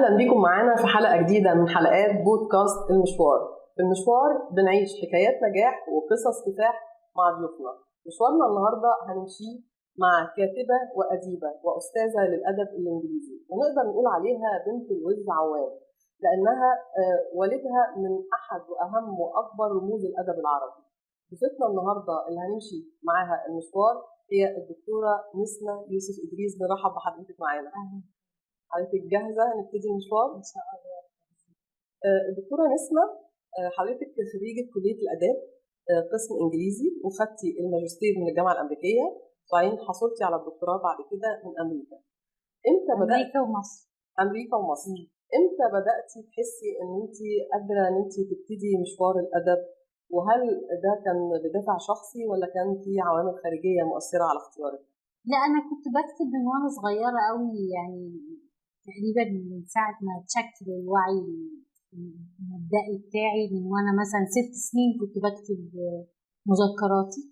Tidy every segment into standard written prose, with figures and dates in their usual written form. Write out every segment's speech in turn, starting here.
أهلا بكم معانا في حلقة جديدة من حلقات بودكاست المشوار. في المشوار بنعيش حكايات نجاح وقصص كفاح مع ضيوفنا. مشوارنا النهاردة هنمشي مع كاتبة وأديبة وأستاذة للأدب الإنجليزي، ونقدر نقول عليها بنت الوز عوام لأنها والدها من أحد وأهم وأكبر رموز الأدب العربي. ضيفتنا النهاردة اللي هنمشي معاها المشوار هي الدكتورة نسمة يوسف إدريس. نرحب بحضرتك معانا. حضرتك جاهزة نبتدي المشوار؟ إن شاء الله. الدكتورة نسمة، حضرتك خريجة كلية الآداب قسم إنجليزي، وخدتي الماجستير من الجامعة الأمريكية، وبعدين حصلتي على الدكتوراه بعد كده من أمريكا. إمتى بدأتي؟ أمريكا ومصر. إمتى بدأتي تحسي إن أنت قادرة إن أنت تبتدي مشوار الأدب؟ وهل ده كان بدافع شخصي ولا كان في عوامل خارجية مؤثرة على اختيارك؟ لا، أنا كنت بكتب من وأنا صغيرة قوي، يعني تقريبا من ساعة ما تشكل الوعي المبدئي بتاعي، من وأنا مثلا 6 سنين كنت بكتب مذكراتي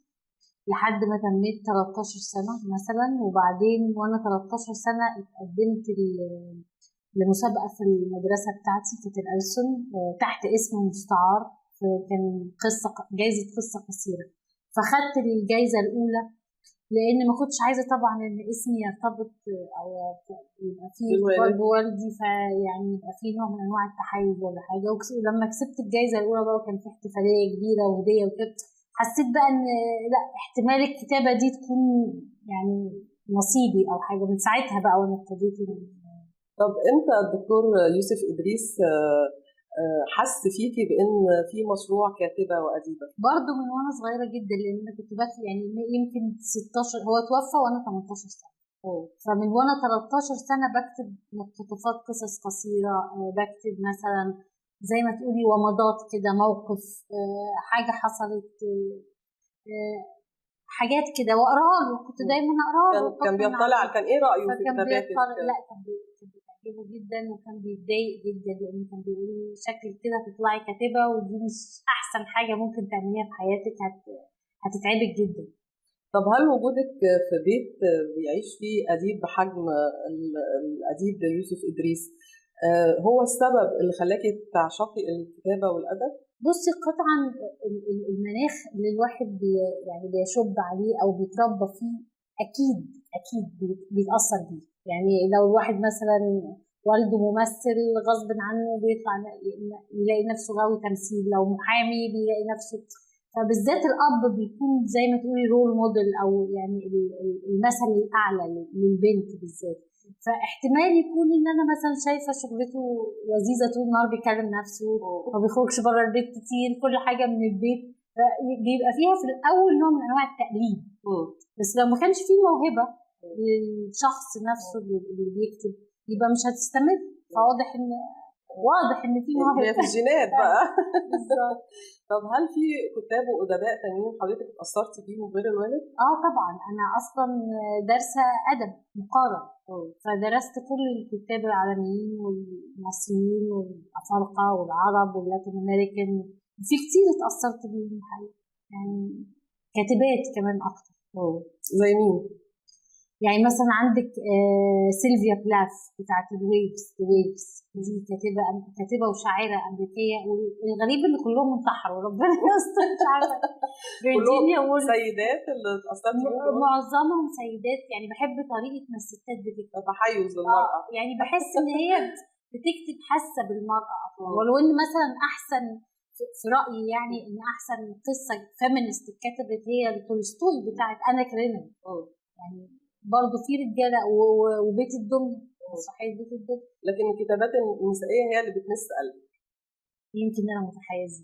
لحد ما تميت 13 سنة مثلا. وبعدين وأنا 13 سنة اتقدمت لمسابقة في المدرسة بتاعتي في الألسن تحت اسم مستعار، كان جايزة قصة قصيرة، فخدت الجايزة الأولى لأن ما كنتش عايزة طبعا إن اسمي يرتبط أو يبقى فيه ارتباط بوالدي، فيعني يبقى فيه نوع من أنواع التحيز ولا حاجة. ولما كسبت الجايزة الأولى بقى كان في احتفالية كبيرة وهدية وكده، حسيت بقى إن لا، احتمال الكتابة دي تكون يعني نصيبي أو حاجة. من ساعتها بقى وأنا ابتديت. طب أنت الدكتور يوسف إدريس حس فيكي بان في مشروع كاتبه واديبه؟ برضه من وانا صغيره جدا، لان انا كنت بكتب يعني يمكن 16، هو توفى وانا 18 سنه. فمن وانا 13 سنه بكتب مقتطفات قصص قصيره، بكتب مثلا زي ما تقولي ومضات كده، موقف، حاجه حصلت، حاجات كده، واقراها له. كنت دايما اقراها له. كان بيطلع، كان ايه رايه في كتاباتك؟ لا، كان بيعجبه جدا، وكان بيتضايق جدا لان كان بيقول لي شكل كده تطلعي كاتبه ودي مش احسن حاجه ممكن تعمليها في حياتك، هتتعبك جدا. طب هل وجودك في بيت بيعيش فيه اديب بحجم الاديب يوسف ادريس هو السبب اللي خلاكي تعشقي الكتابه والادب؟ بصي، قطعا المناخ اللي الواحد يعني بيشب عليه او بيتربى فيه اكيد بيتاثر بيه. يعني لو الواحد مثلا والده ممثل غصب عنه بيطلع يلاقي نفسه غاوي تمثيل، لو محامي بيلاقي نفسه. فبالذات الاب بيكون زي ما تقولي رول موديل، او يعني المثل الاعلى للبنت بالذات. فاحتمال يكون ان انا مثلا شايفه شغلته لذيذه طول النهار، بيكلم نفسه، ما بيخرجش بره البيت كتير، كل حاجه من البيت، بيبقى فيها في الاول نوع من انواع التقليد. بس لو ما كانش فيه موهبه للشخص نفسه اللي بيكتب يبقى مش هتستمر. فواضح ان في موهبه، هي في الجينات بقى. بالظبط. طب هل في كتاب وادباء تانيين حضرتك اتاثرتي بيهم غير الوالد؟ طبعا، انا اصلا دارسه ادب مقارن، فدرست كل الكتاب العالميين والمصريين والافارقه والعرب واللاتين امريكان، في كتير اتاثرت بيهم الحقيقه، يعني كاتبات كمان اكتر. زي مين؟ يعني مثلا عندك سيلفيا بلاث بتاعت الويفز دي كاتبه وشاعره امريكيه، والغريب ان كلهم انتحروا، ربنا يستر. مش عارفه، فيرجينيا وولف سيدات اللي اتاثرت بيهم، معظمهم سيدات. يعني بحب طريقه ما الستات بتكتب، تحيز للمراه. يعني بحس ان هي بتكتب حاسه بالمراه، ولو ان مثلا احسن في رايي، يعني ان احسن قصه فيمينست اتكتبت هي تولستوي بتاعت انا كارينين. يعني برضه في رجاله وبيت الدنيا، صحيح بيت الدنيا، لكن الكتابات النسائيه هي اللي بتمس قلبي. يمكن انا متحيزه.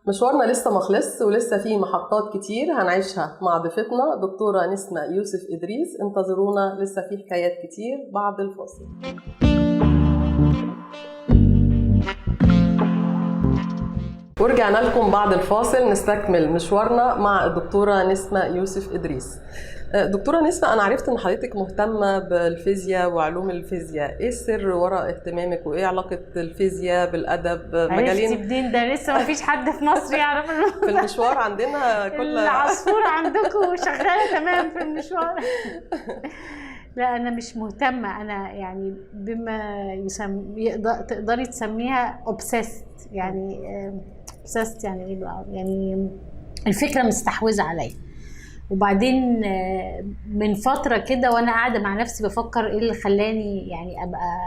مشوارنا لسه ما خلصش، ولسه في محطات كتير هنعيشها مع ضيفتنا دكتورة نسمة يوسف إدريس. انتظرونا، لسه في حكايات كتير بعد الفاصل. ورجعنا لكم بعد الفاصل نستكمل مشوارنا مع الدكتورة نسمة يوسف إدريس. دكتورة نسمة، أنا عرفت إن حضرتك مهتمة بالفيزياء وعلوم الفيزياء، إيه السر وراء اهتمامك وإيه علاقة الفيزياء بالأدب؟ مجالين عرفتي بدين ده لسه ما فيش حد في مصر يعرف. في المشوار عندنا كل العصفورة عندكم شغالة تمام في المشوار. لا انا مش مهتمه، انا يعني بما تقدري تسميها اوبسيست، يعني اوبسيست يعني ايه بقى، يعني الفكره مستحوذه عليا. وبعدين من فتره كده وانا قاعده مع نفسي بفكر ايه اللي خلاني يعني ابقى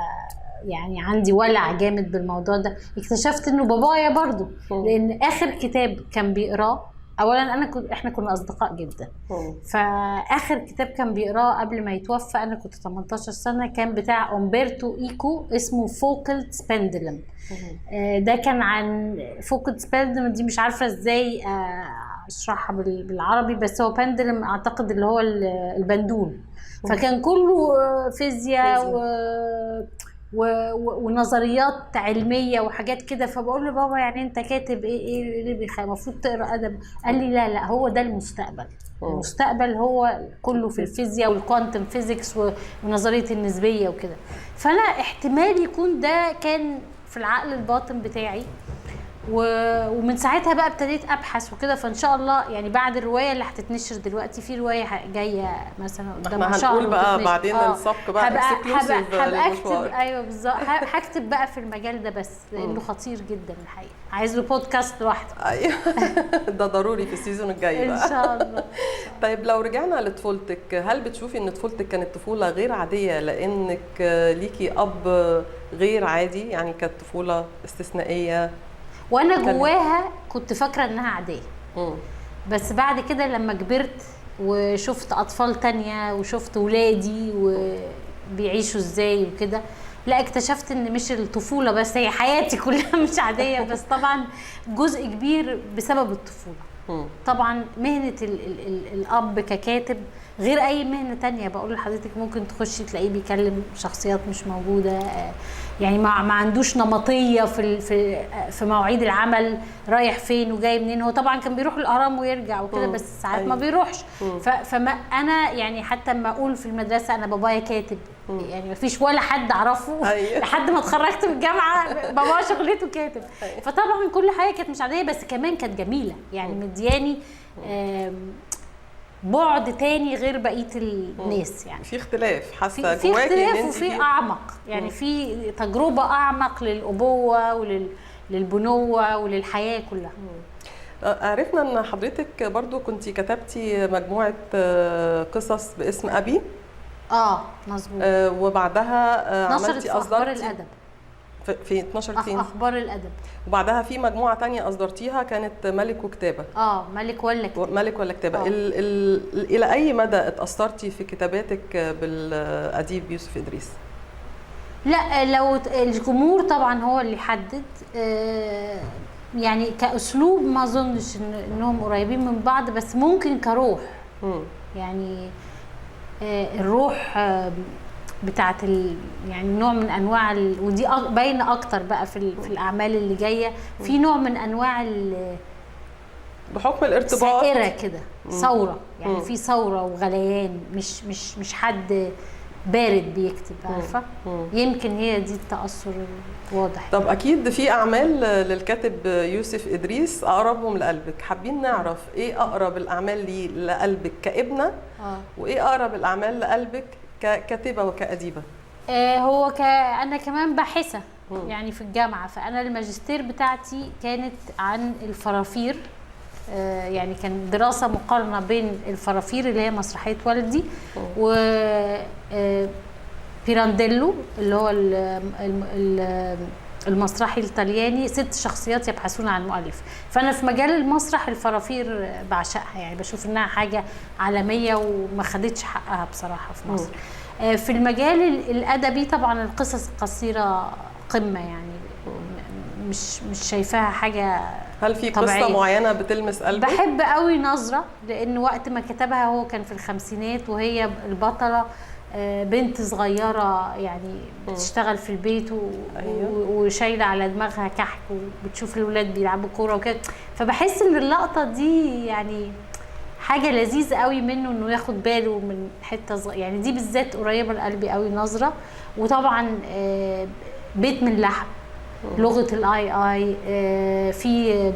يعني عندي ولع جامد بالموضوع ده، اكتشفت انه بابايا برضو، لان اخر كتاب كان بيقراه، اولا احنا كنا اصدقاء جدا، فاخر كتاب كان بيقراه قبل ما يتوفى، انا كنت 18 سنه، كان بتاع أمبرتو إيكو اسمه فوكلت بندلم. ده كان عن فوكلت بندلم، دي مش عارفه ازاي اشرحها بالعربي، بس هو بندلم اعتقد اللي هو البندول، فكان كله فيزياء ونظريات علميه وحاجات كده. فبقول له بابا يعني انت كاتب ايه اللي المفروض تقرا ادب؟ قال لي لا هو ده المستقبل. المستقبل هو كله في الفيزياء والكوانتم فيزيكس ونظريه النسبيه وكده. فانا احتمال يكون ده كان في العقل الباطن بتاعي، ومن ساعتها بقى ابتديت ابحث وكده. فان شاء الله يعني بعد الروايه اللي هتتنشر دلوقتي، في روايه جايه مثلا قدام شهر هنقول بقى بعدين السبق بقى اكسكلوسيف هبقى ايوه بالظبط، هكتب بقى في المجال ده بس لانه خطير جدا الحقيقه، عايز له بودكاست لوحده. ايوه ده ضروري في السيزون الجاي بقى ان شاء الله. طيب لو رجعنا لطفولتك، هل بتشوفي ان طفولتك كانت طفوله غير عاديه لانك ليكي اب غير عادي، يعني كانت طفوله استثنائيه؟ وانا جواها كنت فاكره انها عاديه، بس بعد كده لما كبرت وشفت اطفال تانية وشفت ولادي وبيعيشوا ازاي وكده، لا اكتشفت ان مش الطفوله بس، هي حياتي كلها مش عاديه، بس طبعا جزء كبير بسبب الطفوله. طبعا مهنه الاب ككاتب غير اي مهنه تانية. بقول لحضرتك ممكن تخشي تلاقيه بيكلم شخصيات مش موجوده، يعني ما عندوش نمطيه في مواعيد العمل، رايح فين وجاي منين. هو طبعا كان بيروح الاهرام ويرجع وكده، بس ساعات ما بيروحش. فما انا يعني حتى ما اقول في المدرسه انا بابايا كاتب، يعني ما فيش ولا حد اعرفه لحد ما اتخرجت من الجامعه بابايا شغلته كاتب. فطبعا كل حاجه كانت مش عاديه، بس كمان كانت جميله، يعني مدياني بعد تاني غير بقيه الناس. يعني في اختلاف، حاسه جواكي في اختلاف وفي اعمق، يعني في تجربه اعمق للابوه وللبنوه وللحياه كلها. عرفنا ان حضرتك برضو كنتي كتبتي مجموعه قصص باسم ابي. مظبوط. وبعدها عملتي اخبار الادب في 12 فين؟ اخبار الادب. وبعدها في مجموعه تانية اصدرتيها كانت ملك وكتابه. ملك ولا كتابه. ملك ولا كتابه. الى اي مدى اتاثرتي في كتاباتك بالاديب يوسف ادريس؟ لا لو الجمهور طبعا هو اللي يحدد، يعني كاسلوب ما اظنش انهم قريبين من بعض، بس ممكن كروح. يعني الروح بتاعت يعني نوع من انواع ودي باينه اكتر بقى في الاعمال اللي جايه، في نوع من انواع بحكم الارتباط سائره كده، ثوره، يعني في ثوره وغليان، مش حد بارد بيكتب، عارفه. يمكن هي دي التاثر الواضح. طب اكيد في اعمال للكاتب يوسف ادريس اقربهم لقلبك، حابين نعرف ايه اقرب الاعمال لي لقلبك كابنه، وايه اقرب الاعمال لقلبك ككاتبه وكاديبه؟ هو انا كمان باحثه يعني في الجامعه، فانا الماجستير بتاعتي كانت عن الفرافير، يعني كان دراسه مقارنه بين الفرافير اللي هي مسرحيه والدي و بيرانديلو اللي هو المسرحي الإيطالياني، 6 شخصيات يبحثون عن مؤلف. فأنا في مجال المسرح الفرافير بعشقها، يعني بشوف إنها حاجة عالمية وما خدتش حقها بصراحة في مصر. في المجال الأدبي طبعا القصص القصيرة قمة، يعني مش شايفاها حاجة. هل في قصة معينة بتلمس قلبك؟ بحب قوي نظرة، لأن وقت ما كتبها هو كان في الخمسينات، وهي البطلة بنت صغيرة يعني بتشتغل في البيت وشايلة على دماغها كحك وبتشوف الولاد بيلعبوا كورة وكده. فبحس ان اللقطة دي يعني حاجة لذيذة قوي منه، انه ياخد باله من حتة يعني دي بالذات قريبة لقلبي قوي، نظرة. وطبعا بيت من لحم لغه الاي اي. في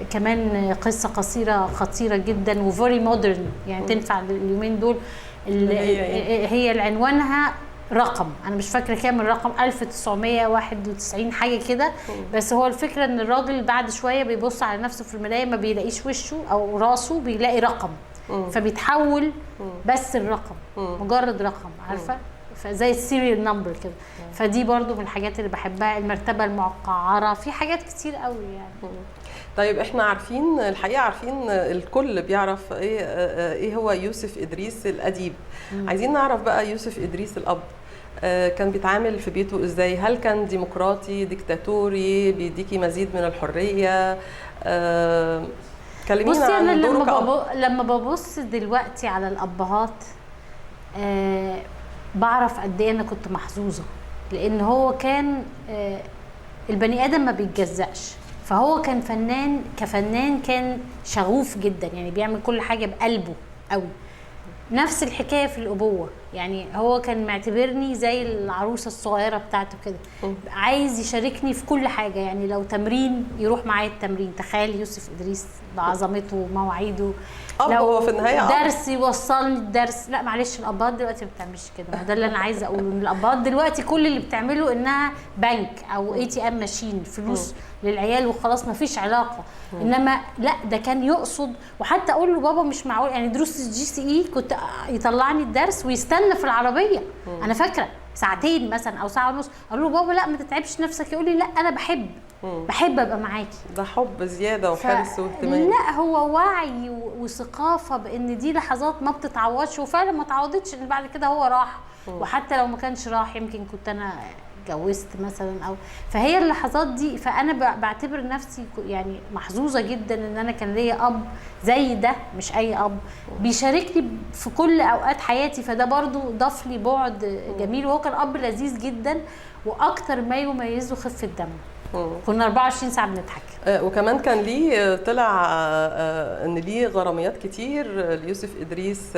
كمان قصه قصيره خطيره جدا وفيري مودرن، يعني تنفع اليومين دول. هي عنوانها رقم، انا مش فاكره كام الرقم، 1991 حاجه كده. بس هو الفكره ان الراجل بعد شويه بيبص على نفسه في المرايه ما بيلاقيش وشه او راسه، بيلاقي رقم، فبيتحول بس الرقم مجرد رقم، عارفه، فزي السيريال نمبر كده. فدي برضو من الحاجات اللي بحبها. المرتبه المقعره، في حاجات كتير قوي يعني. طيب احنا عارفين الحقيقه، عارفين الكل بيعرف ايه هو يوسف ادريس الاديب. عايزين نعرف بقى يوسف ادريس الاب كان بيتعامل في بيته ازاي؟ هل كان ديمقراطي ديكتاتوري بيديكي مزيد من الحريه؟ كلمينا عن دوره كأب. لما ببص دلوقتي على الابهات بعرف قد ايه انا كنت محظوظه، لان هو كان البني ادم ما بيتجزأش، فهو كان فنان، كفنان كان شغوف جدا، يعني بيعمل كل حاجه بقلبه قوي. نفس الحكايه في الابوه، يعني هو كان معتبرني زي العروسه الصغيره بتاعته كده، عايز يشاركني في كل حاجه، يعني لو تمرين يروح معايا التمرين. تخيل يوسف ادريس بعظمته ومواعيده، لو هو في النهايه درس يوصلني الدرس. لا معلش، الابهات دلوقتي ما بتعملش كده، ده اللي انا عايزه اقوله، ان الابهات دلوقتي كل اللي بتعمله انها بنك او ATM ماشين، فلوس للعيال وخلاص، ما فيش علاقه. انما لا، ده كان يقصد. وحتى اقول له بابا مش معقول، يعني دروس GCE كنت يطلعني الدرس ويستنى في العربيه، انا فاكره ساعتين مثلا او ساعه ونص، اقول له بابا لا ما تتعبش نفسك، يقول لي لا انا بحب ابقى معاكي. ده حب زياده وحرص واهتمام. لا، هو وعي وثقافه بان دي لحظات ما بتتعوضش، وفعلا ما اتعوضتش، ان بعد كده هو راح. وحتى لو ما كانش راح يمكن كنت انا اتجوزت مثلا، او فهي اللحظات دي. فانا بعتبر نفسي يعني محظوظه جدا ان انا كان ليا اب زي ده، مش اي اب بيشاركني في كل اوقات حياتي، فده برضو ضاف لي بعد جميل. وهو كان اب لذيذ جدا، واكتر ما يميزه خفه دمه. كنا 24 ساعه بنضحك. وكمان كان ليه طلع ان ليه غراميات كتير ليوسف ادريس.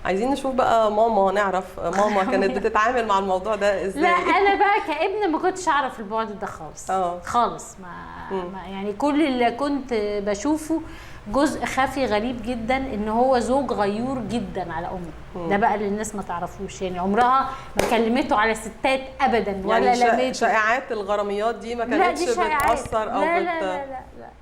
عايزين نشوف بقى ماما، نعرف ماما كانت بتتعامل مع الموضوع ده ازاي. لا انا بقى كابن ما كنتش اعرف البعد ده خالص. خالص ما يعني كل اللي كنت بشوفه جزء خفي غريب جدا، ان هو زوج غيور جدا على امه. ده بقى اللي الناس ما تعرفوش، يعني عمرها ما كلمته على ستات ابدا، ولا لميته. شائعات الغراميات دي ما كانتش بتاثر او لا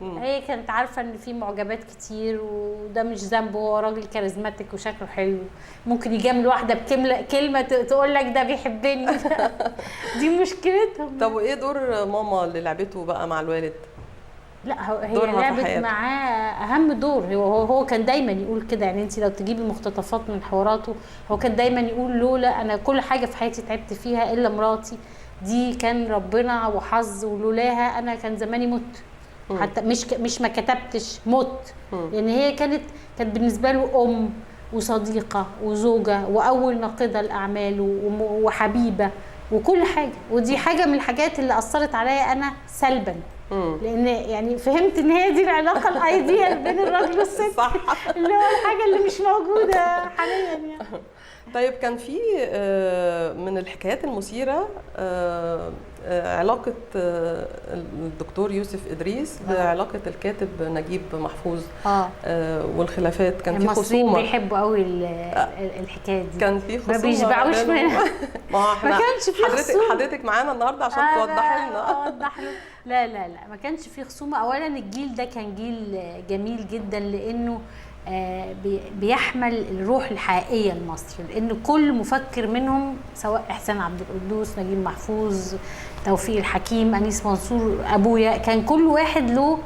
هي كانت عارفه ان في معجبات كتير، وده مش ذنبه، هو راجل كاريزماتيك وشكله حلو، ممكن يجامل واحده بكلمه تقول لك ده بيحبني. دي مشكلتهم. طب وايه دور ماما اللي لعبته بقى مع الوالد؟ لا هي لعبت معاه اهم دور. هو كان دايما يقول كده، يعني انت لو تجيبي مقتطفات من حواراته، هو كان دايما يقول لولا انا كل حاجه في حياتي تعبت فيها الا مراتي دي، كان ربنا وحظ، ولولاها انا كان زماني مت. حتى مش ما كتبتش مت، لان هي كانت بالنسبه له ام وصديقه وزوجه واول ناقده لاعماله وحبيبه وكل حاجه. ودي حاجه من الحاجات اللي اثرت عليا انا سلبا، لان يعني فهمت ان هي دي العلاقه الايديال بين الراجل والست، صح، اللي هو الحاجه اللي مش موجوده حاليا يعني. طيب كان في من الحكايات المثيره علاقه الدكتور يوسف ادريس بعلاقه الكاتب نجيب محفوظ، والخلافات. كان في خصومه. المصريين بيحبوا قوي الحكايه دي، كان في خصومه، ما بيشبعوش منها. ما كانش في حضرتك معانا النهارده عشان توضحي لنا. اوضح له. لا ما كانش في خصومه. اولا الجيل ده كان جيل جميل جدا، لانه بيحمل الروح الحقيقيه لمصر، لان كل مفكر منهم سواء احسان عبد القدوس، نجيب محفوظ، توفيق الحكيم، انيس منصور، ابويا، كان كل واحد له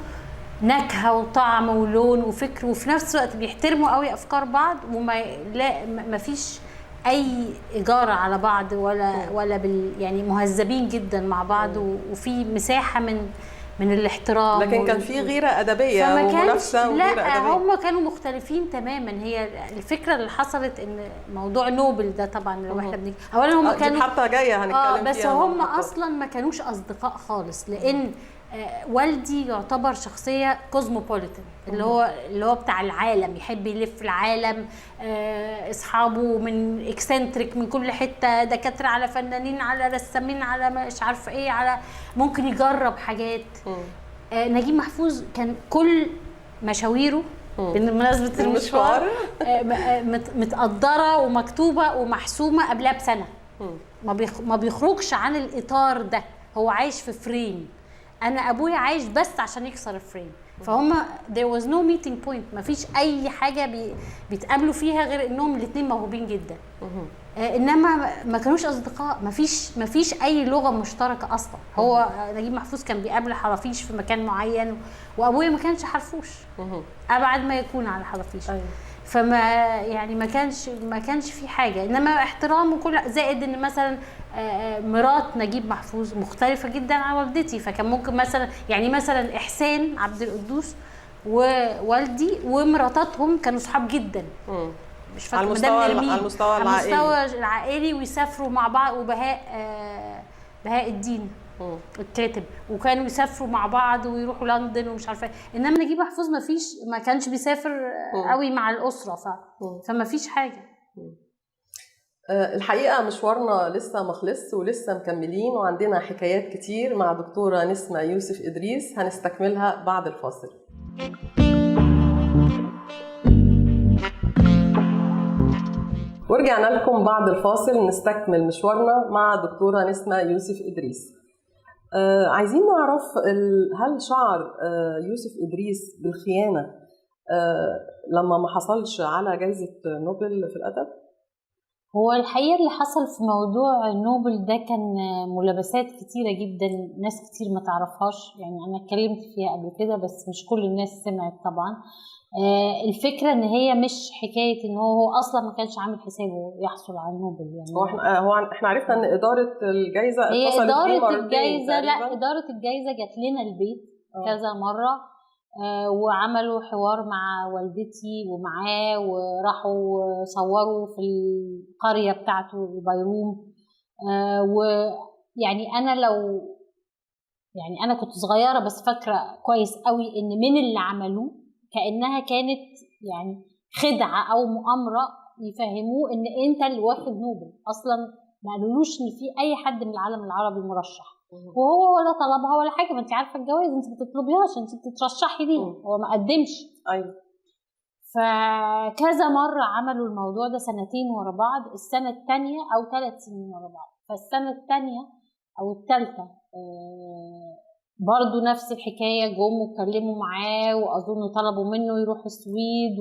نكهه وطعم ولون وفكر، وفي نفس الوقت بيحترموا قوي افكار بعض، وما فيش اي اجاره على بعض ولا يعني مهذبين جدا مع بعض، وفي مساحه من الاحترام. لكن كان في غيره ادبيه ومنافسه وغيره ادبيه. لا هم كانوا مختلفين تماما. هي الفكره اللي حصلت ان موضوع نوبل ده طبعا لو احنا اولا هم كانوا حتى جايه هنتكلم بس هم اصلا ما كانوش اصدقاء خالص، لان والدي يعتبر شخصيه كوزموبوليتان، اللي هو بتاع العالم، يحب يلف العالم، اصحابه من اكسنتريك من كل حته، دكاتره على فنانين على رسامين على مش عارفه ايه، على ممكن يجرب حاجات. نجيب محفوظ كان كل مشاويره بمناسبه المشوار متقدره ومكتوبه ومحسومه قبلها بسنه. ما بيخرجش عن الاطار ده، هو عايش في فريم. انا ابويا عايش بس عشان يكسر الفريم، فهم there was no meeting point، ما فيش اي حاجه بيتقابلوا فيها غير انهم الاثنين موهوبين جدا. انما ما كانوش اصدقاء، ما فيش اي لغه مشتركه اصلا. هو نجيب محفوظ كان بيقابل حرافيش في مكان معين، وابويا ما كانش حرفوش، ابعد ما يكون على حرافيش. فما يعني ما كانش في حاجه، انما احترام وكل، زائد ان مثلا مرات نجيب محفوظ مختلفه جدا عن والدتي، فكان ممكن مثلا احسان عبد القدوس ووالدي ومراتاتهم كانوا صحاب جدا، مش فاكره على المستوى العائلي، ويسافروا مع بعض، بهاء الدين الكاتب، وكانوا يسافروا مع بعض ويروحوا لندن ومش عارفه. انما نجيب محفوظ ما كانش بيسافر قوي مع الاسره، فما فيش حاجه. الحقيقه مشوارنا لسه ما خلصش ولسه مكملين، وعندنا حكايات كتير مع دكتوره نسمة يوسف إدريس هنستكملها بعد الفاصل. ورجعنا لكم بعد الفاصل نستكمل مشوارنا مع دكتورة نسمة يوسف إدريس. عايزين نعرف هل شعر يوسف إدريس بالخيانة لما ما حصلش على جائزة نوبل في الأدب؟ هو الحقيقة اللي حصل في موضوع نوبل ده كان ملابسات كتيرة جدا، ناس كتير ما تعرفهاش، يعني أنا اتكلمت فيها قبل كده بس مش كل الناس سمعت طبعا. الفكرة ان هي مش حكاية ان هو اصلا ما كانش عامل حسابه يحصل على نوبل. يعني احنا عرفنا ان ادارة الجائزة هي ادارة الجائزة، لا ادارة الجائزة جات لنا البيت كذا مرة، وعملوا حوار مع والدتي ومعاه، وراحوا صوروا في القرية بتاعته البيروم. ويعني انا كنت صغيرة بس فاكرة كويس قوي ان من اللي عملوه كأنها كانت يعني خدعة أو مؤامرة يفهموه إن أنت اللي واخد نوبل. أصلا ما قالولوش إن في أي حد من العالم العربي مرشح، وهو ولا طلبها ولا حاجة. ما أنت عارفة الجوائز أنت بتطلبيهاش، أنت بتترشحي ليه، هو ما قدمش. أيوة. فكذا مرة عملوا الموضوع ده 2 ورا بعض، السنة الثانية أو 3 سنين ورا بعض. فالسنة الثانية أو الثالثة برضو نفس الحكاية، جم واتكلموا معاه، وأظن طلبوا منه يروح السويد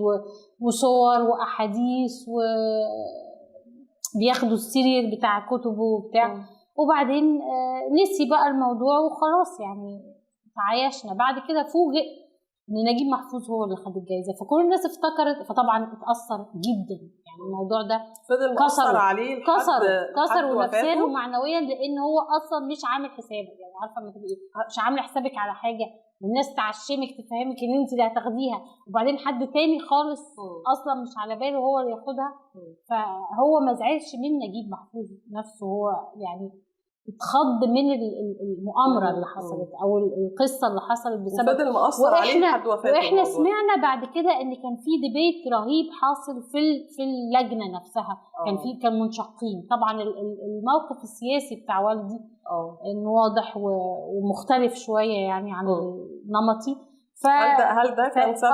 وصور وأحاديث، وبياخدوا السيريال بتاع كتبه وبتاع. وبعدين نسي بقى الموضوع وخلاص، يعني تعايشنا. بعد كده فوجئ ان نجيب محفوظ هو اللي خد الجائزة، فكل الناس افتكرت، فطبعا اتأثر جدا. يعني الموضوع ده فضل مأثر عليه كسر نفسيا ومعنويا، لان هو اصلا مش عامل حسابه. يعني عارفه لما تبقي مش عامله حسابك على حاجه والناس تعشمك تفهمك ان انت اللي هتاخديها، وبعدين حد تاني خالص اصلا مش على باله هو اللي ياخدها. فهو ما زعلش من نجيب محفوظ نفسه، هو يعني اتخض من المؤامره اللي حصلت او القصه اللي حصلت بسبب، وفضل مأثر عليه لحد وفاته. واحنا سمعنا بعد كده ان كان في ديبيت رهيب حاصل في اللجنه نفسها. كان منشقين. طبعا الموقف السياسي بتاع والدي انه واضح ومختلف شويه يعني عن النمطي. هل ده كان سبب؟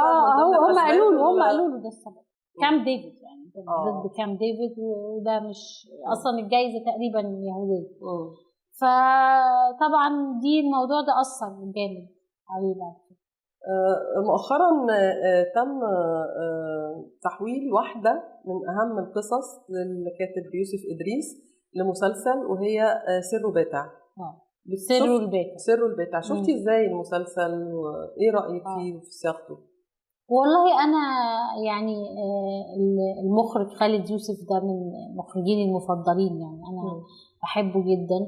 هم قالوا له ده السبب. كام ديفيد، يعني ضد كام ديفيد، وده مش اصلا الجائزه تقريبا يهوديه. فطبعا دي الموضوع ده اثر جامد عليه. مؤخرا تم تحويل واحده من اهم القصص للكاتب يوسف إدريس لمسلسل، وهي سر باتع. سر الباتع. شفتي ازاي المسلسل وايه رايك فيه وفي صياغته؟ والله انا يعني المخرج خالد يوسف ده من مخرجين المفضلين، يعني انا بحبه جدا،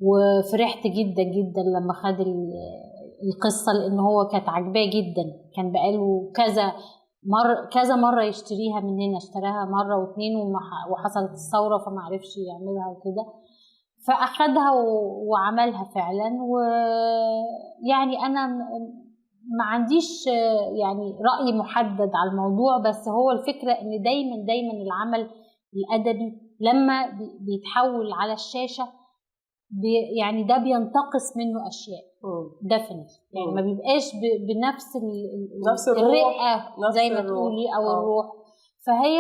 وفرحت جدا جدا لما خد القصه، لان هو كانت عجباه جدا. كان بقاله كذا مره يشتريها مننا، اشتراها مره و2 وحصلت الثوره فما عرفش يعملها وكده. فاخدها وعملها فعلا. ويعني انا ما عنديش يعني رأي محدد على الموضوع، بس هو الفكرة ان دايما العمل الادبي لما بيتحول على الشاشة يعني ده بينتقص منه اشياء دفنت، يعني ما بيبقاش بنفس الرقة زي ما تقولي او الروح. فهي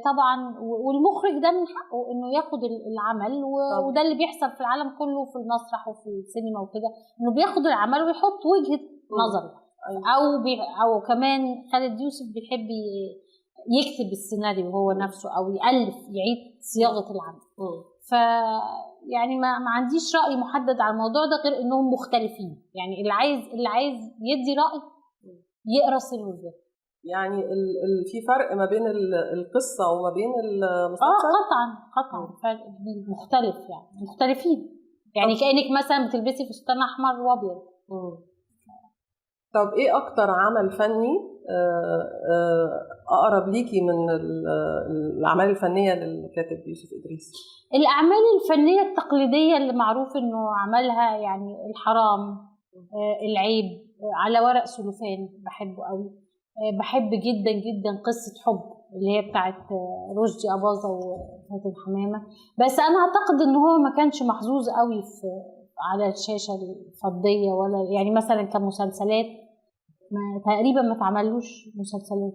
طبعا، والمخرج ده من حقه انه ياخد العمل، وده اللي بيحصل في العالم كله في المسرح وفي السينما وكده، انه بياخد العمل ويحط وجهة نظره. او كمان خالد يوسف بيحب يكتب السيناريو هو نفسه، او يألف يعيد صياغة العمل. ف يعني ما عنديش رأي محدد على الموضوع ده غير انهم مختلفين. يعني اللي عايز يدي رأي يقرا سيناريو. يعني في فرق ما بين القصة وما بين المسلسل؟ قطعا فرق مختلف، يعني مختلفين. يعني كأنك مثلا بتلبسي فستان احمر وابيض. طب ايه اكتر عمل فني اقرب ليكي من الاعمال الفنية للكاتب يوسف إدريس؟ الاعمال الفنية التقليدية اللي معروف انه عملها، يعني الحرام، العيب، على ورق سلوفان بحبه قوي. بحب جدا قصة حب اللي هي بتاعت رشدي أباظة وفاتن حمامة. بس أنا أعتقد إن هو ما كانش محظوظ قوي على الشاشة الفضية، ولا يعني مثلا كمسلسلات تقريبا ما تعملوش مسلسلات.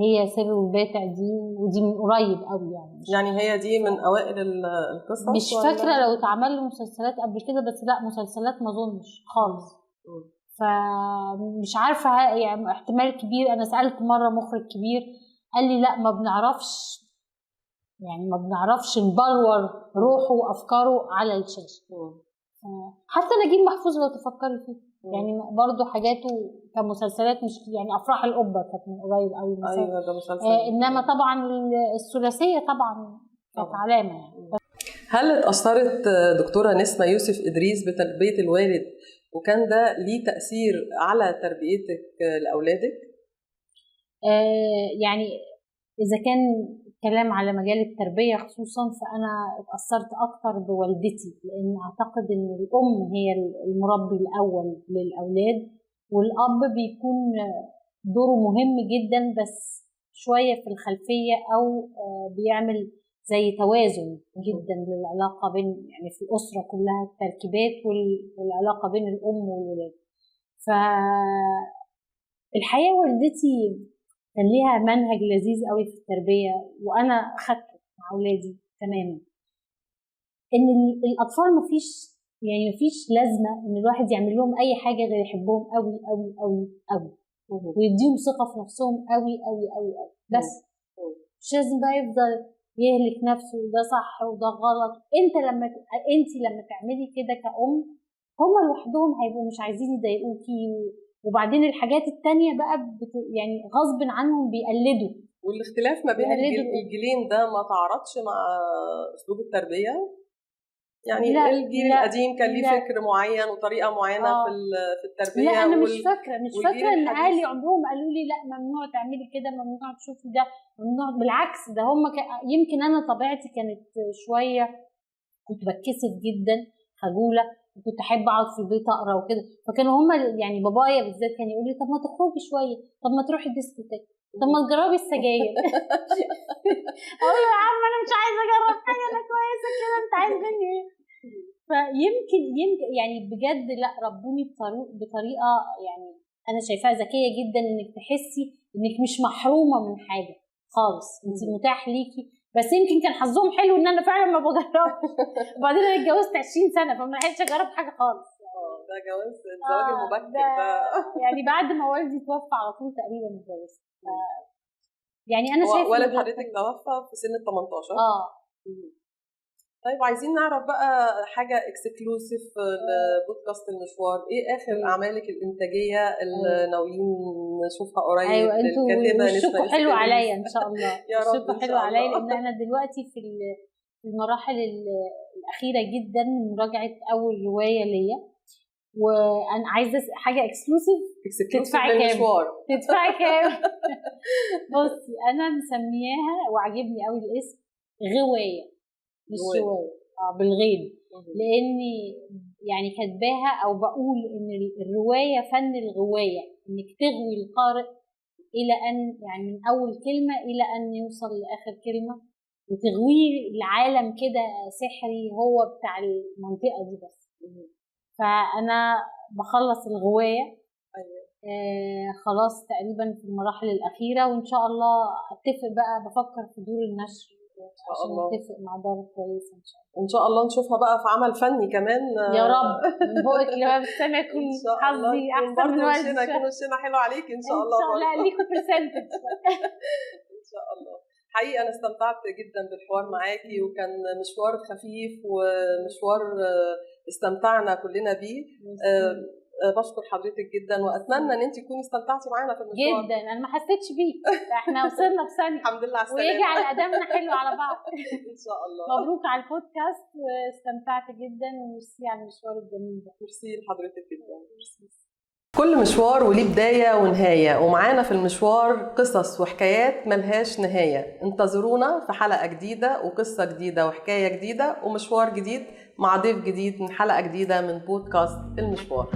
هي سر والباتع دي، ودي من قريب قوي يعني هي دي من أوائل القصص. مش فاكرة لو اتعمل له مسلسلات قبل كده، بس لا مسلسلات ما أظنش خالص. فمش عارفة، يعني احتمال كبير. أنا سألت مرة مخرج كبير قال لي لا ما بنعرفش نبلور روحه وأفكاره على الشاشة. حتى نجيب محفوظ لو تفكري فيه يعني برضو حاجاته كمسلسلات، مش يعني أفراح القبة كانت من قريب قوي مثلا. أيوة ده مسلسل. إنما طبعا الثلاثية طبعا كانت علامة يعني. هل اتأثرت دكتورة نسمة يوسف إدريس بتربية الوالد، وكان ده ليه تأثير على تربيتك لأولادك؟ يعني إذا كان كلام على مجال التربية خصوصا، فأنا اتأثرت أكتر بوالدتي، لأن أعتقد أن الأم هي المربي الأول للأولاد، والأب بيكون دوره مهم جدا بس شوية في الخلفية، أو بيعمل زي توازن جدا للعلاقة بين، يعني في الأسرة كلها التركيبات والعلاقة بين الأم والولاد. فالحقيقة والدتي كان ليها منهج لذيذ قوي في التربية، وأنا أخدته مع أولادي تماما. إن الأطفال مفيش لازمة إن الواحد يعمل لهم أي حاجة غير يحبهم قوي قوي قوي قوي، ويديهم ثقة في نفسهم قوي قوي قوي قوي. بس مش لازم بقى يفضل يهلك نفسه وده صح وده غلط. انت لما تعملي كده كأم، هم لوحدهم هيبقوا مش عايزين يضايقوكي، وبعدين الحاجات التانية بقى يعني غصب عنهم بيقلدوا. والاختلاف ما بين الجيلين ده ما تعرضش مع أسلوب التربية؟ يعني الجيل القديم كان ليه فكر معين وطريقة معينة في التربية. لا أنا مش فاكرة إن أهلي عمرهم قالوا لي لا ممنوع تعملي كده، ممنوع تشوفي ده، ممنوع. بالعكس ده هم يمكن أنا طبيعتي كانت شوية، كنت بتكسف جدا، خجولة، وكنت أحب أقعد في البيت أقرأ وكده. فكانوا هم يعني بابايا بالذات كان يقول لي طب ما تخرجي شوية، طب ما تروحي ديسكوتيك، طب ما تجربي السجاير. أقول له يا عم أنا مش عايزة أجرب حاجة، أنا كويسة كده، أنت عايز مني إيه؟ فيمكن يعني بجد لا ربوني بطريقة يعني أنا شايفاها ذكية جدا، إنك تحسي إنك مش محرومة من حاجة خالص، أنت متاح ليكي. بس يمكن كان حظهم حلو إن أنا فعلا ما بجربش. وبعدين أنا اتجوزت 20 سنة فما لحقتش أجرب حاجة خالص. ده الزواج المبكر ده يعني بعد ما والدي توفى على طول تقريبا اتجوزت. يعني أنا شايفة والد حضرتك توفى في سن 18. طيب عايزين نعرف بقى حاجة اكسكلوسيف لبودكاست المشوار. ايه اخر اعمالك الانتاجية اللي ناويين نشوفها قريب؟ ايوه انتوا وشكوا حلو عليا ان شاء الله. يا رب وشكوا حلو عليا، لان انا دلوقتي في المراحل الاخيرة جدا من مراجعة اول رواية ليا، وانا عايزة حاجة اكسكلوسيف. تدفعي كام؟ تدفعي كام؟ بصي انا مسمياها وعجبني قوي الاسم، غواية مش رواية، بالغين. لاني يعني كاتباها او بقول ان الروايه فن الغوايه، انك تغوي القارئ الى ان يعني من اول كلمه الى ان يوصل لاخر كلمه، وتغويه العالم كده سحري هو بتاع المنطقه دي بس. فانا بخلص الغوايه خلاص تقريبا في المراحل الاخيره، وان شاء الله اتفق بقى، بفكر في دور النشر عشان اتفق مع دار كويسه ان شاء الله نشوفها بقى في عمل فني كمان يا رب. من بقك لباب السما يكون حظي احسن من وجهي، يكون وشنا حلو عليك ان شاء الله. ان شاء الله ليكوا برسنتج ان شاء الله. حقيقه انا استمتعت جدا بالحوار معاكي، وكان مشوار خفيف ومشوار استمتعنا كلنا بيه. بشكر حضرتك جدا، واتمنى ان انت تكوني استمتعتي معانا في المشوار جدا. انا ما حسيتش بيك، احنا وصلنا في ثانيه. الحمد لله على السلامه، ويجعل ادامنا حلو على بعض ان شاء الله. مبروك على البودكاست، واستمتعت جدا، وميرسي على المشوار الجميل ده. ميرسي لحضرتك جدا. كل مشوار وليه بداية ونهاية، ومعانا في المشوار قصص وحكايات ملهاش نهاية. انتظرونا في حلقة جديدة وقصة جديدة وحكاية جديدة ومشوار جديد مع ضيف جديد من حلقة جديدة من بودكاست المشوار.